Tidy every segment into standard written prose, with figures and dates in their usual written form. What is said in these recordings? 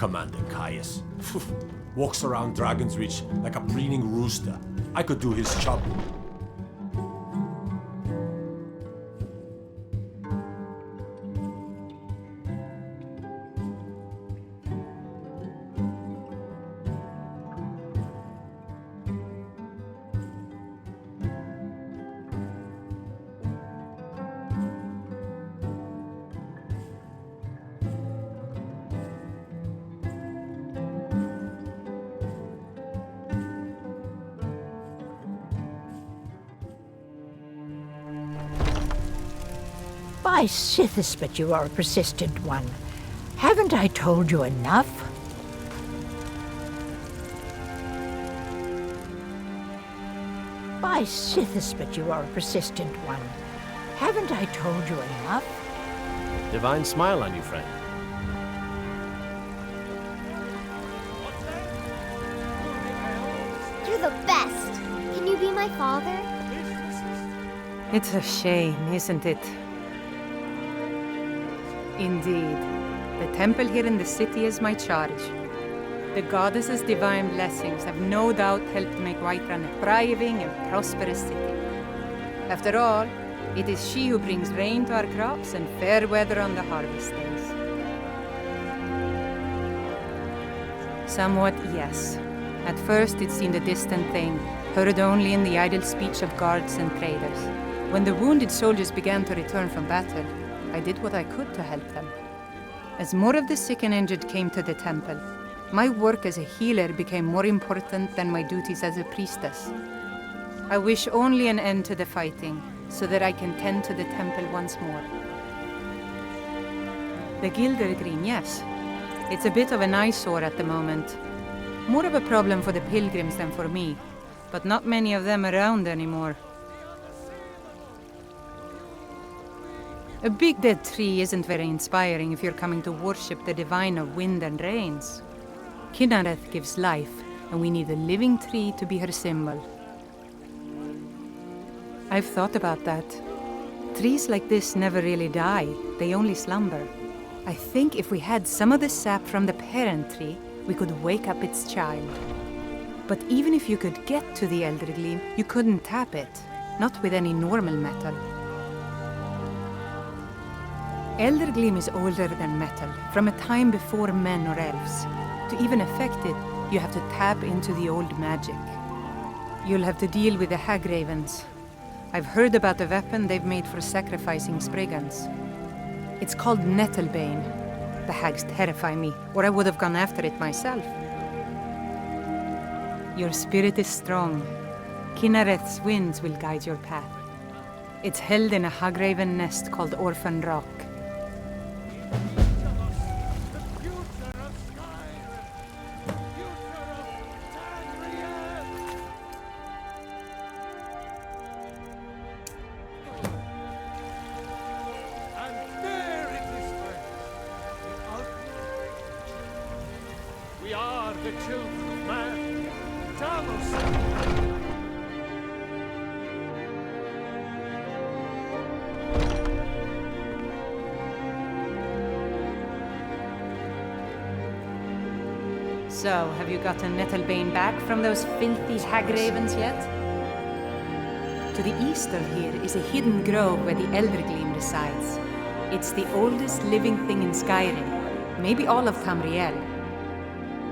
Commander Caius. Walks around Dragon's Reach like a preening rooster. I could do his job. By Sithis, but you are a persistent one. Haven't I told you enough? By Sithis, but you are a persistent one. Haven't I told you enough? Divine smile on you, friend. You're the best. Can you be my father? It's a shame, isn't it? Indeed. The temple here in the city is my charge. The goddess's divine blessings have no doubt helped make Whiterun a thriving and prosperous city. After all, it is she who brings rain to our crops and fair weather on the harvest days. Somewhat, yes. At first it seemed a distant thing, heard only in the idle speech of guards and traders. When the wounded soldiers began to return from battle, I did what I could to help them. As more of the sick and injured came to the temple, my work as a healer became more important than my duties as a priestess. I wish only an end to the fighting, so that I can tend to the temple once more. The Gilder Green, yes. It's a bit of an eyesore at the moment. More of a problem for the pilgrims than for me, but not many of them around anymore. A big dead tree isn't very inspiring if you're coming to worship the divine of wind and rains. Kynareth gives life, and we need a living tree to be her symbol. I've thought about that. Trees like this never really die, they only slumber. I think if we had some of the sap from the parent tree, we could wake up its child. But even if you could get to the Elder Gleam, you couldn't tap it, not with any normal metal. Elder Gleam is older than metal, from a time before men or elves. To even affect it, you have to tap into the old magic. You'll have to deal with the Hag Ravens. I've heard about the weapon they've made for sacrificing Spriggans. It's called Nettlebane. The hags terrify me, or I would have gone after it myself. Your spirit is strong. Kynareth's winds will guide your path. It's held in a Hagraven nest called Orphan Rock. We are the children of man. Talos. So, have you gotten Nettlebane back from those filthy hag ravens yet? To the east of here is a hidden grove where the Elder Gleam resides. It's the oldest living thing in Skyrim, maybe all of Tamriel.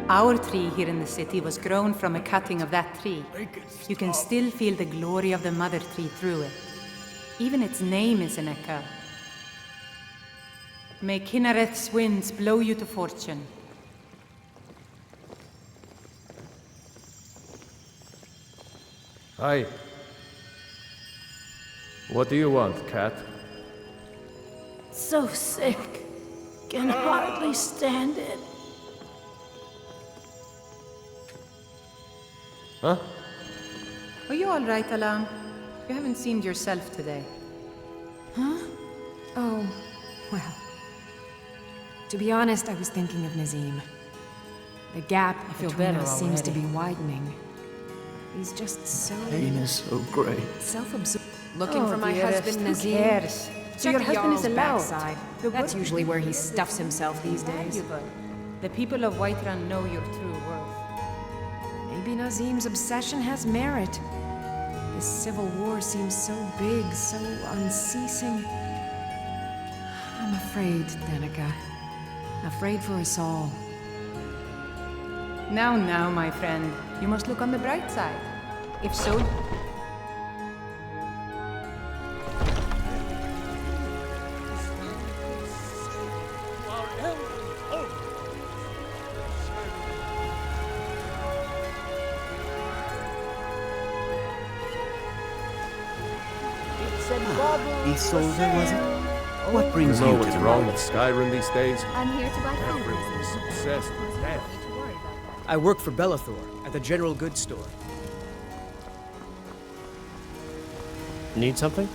Our tree here in the city was grown from a cutting of that tree. You can still feel the glory of the mother tree through it. Even its name is an echo. May Kynareth's winds blow you to fortune. Hi. What do you want, cat? So sick. Can hardly stand it. Huh? Are you all right, Alam? You haven't seemed yourself today. Huh? Oh, well. To be honest, I was thinking of Nazim. The gap between us seems to be widening. He's just so... Pain is so great. self-absorbed. Looking for my husband, Nazim? Who cares? So Check your the husband is Jarl's allowed. backside. That's usually where he stuffs himself these days. Valuable. The people of Whiterun know your true worth. Maybe Nazim's obsession has merit. This civil war seems so big, so unceasing. I'm afraid, Danica. Afraid for us all. Now, my friend. You must look on the bright side. If so... Isolde, was it? What brings You know you to what's the wrong mine? with Skyrim these days? I'm here to buy food. Everyone's obsessed with that. I work for Bellathor at the general goods store. Need something?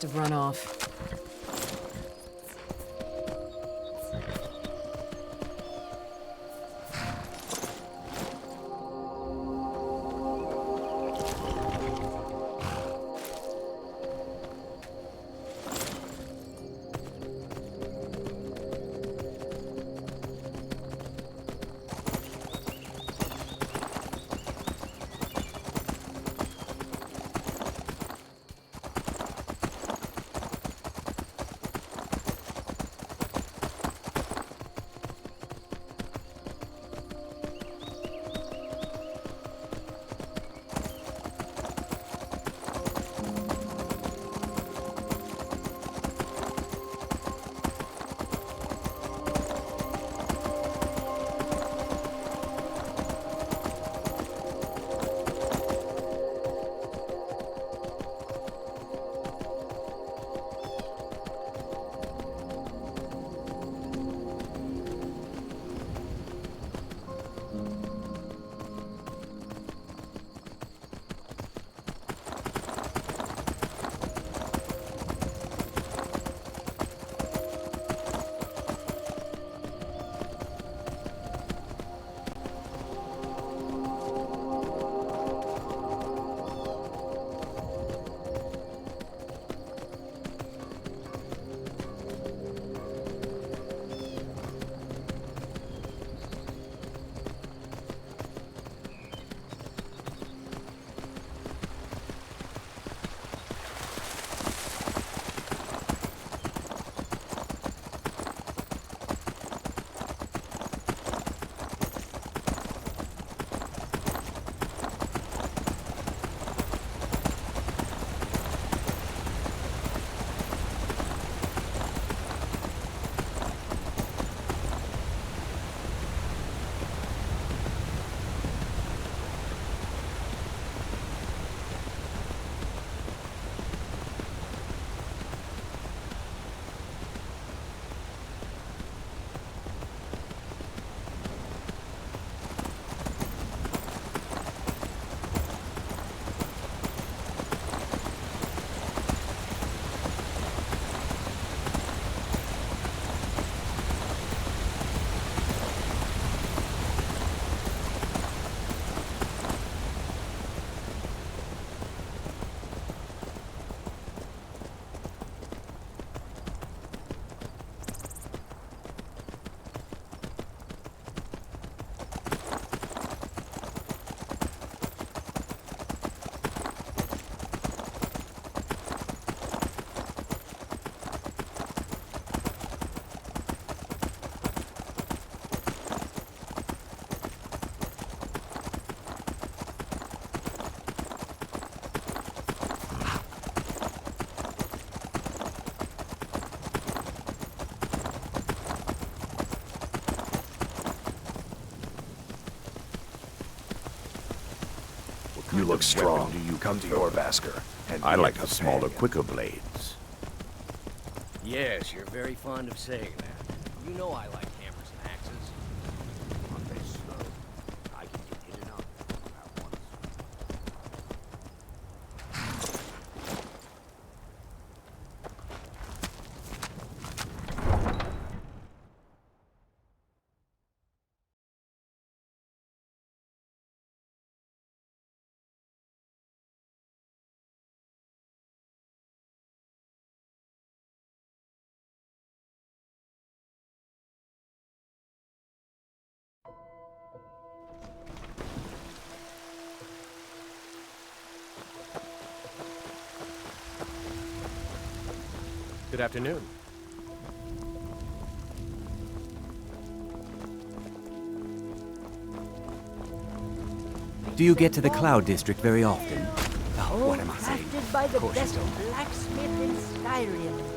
have run off. You look strong. Do you come to your Vasker? I like the smaller, quicker blades. Yes, you're very fond of saying that. You know I like hammers and axes. Aren't they slow? I can get in and out at once. Good afternoon. Do you get to the Cloud District very often? Oh, what am I saying? Crafted by the Of course you best don't. blacksmith in Skyrim.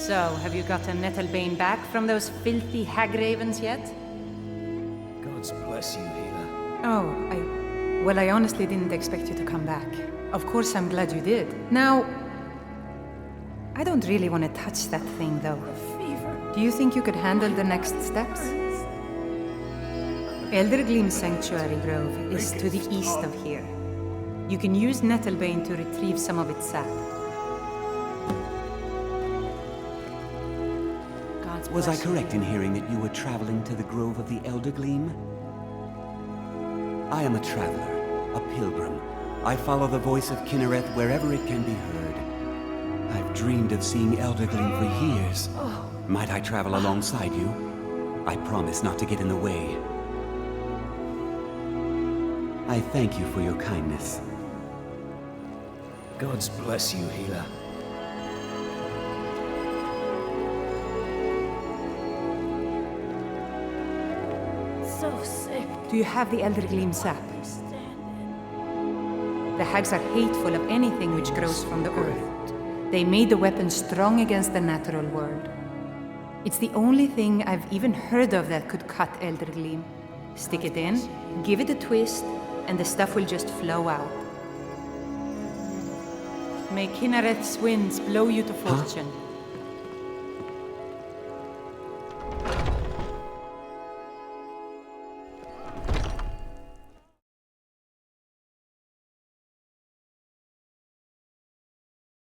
So, have you gotten Nettlebane back from those filthy hag ravens yet? God bless you, Hila. Oh, well, I honestly didn't expect you to come back. Of course, I'm glad you did. Now, I don't really want to touch that thing, though. Do you think you could handle the next steps? Eldergleam Sanctuary Grove is to the east of here. You can use Nettlebane to retrieve some of its sap. Was I correct in hearing that you were traveling to the Grove of the Eldergleam? I am a traveler, a pilgrim. I follow the voice of Kynareth wherever it can be heard. I've dreamed of seeing Eldergleam for years. Might I travel alongside you? I promise not to get in the way. I thank you for your kindness. God bless you, Hila. So sick. Do you have the Eldergleam sap? The hags are hateful of anything which grows from the earth. They made the weapon strong against the natural world. It's the only thing I've even heard of that could cut Eldergleam. Stick it in, give it a twist, and the stuff will just flow out. May Kynareth's winds blow you to fortune.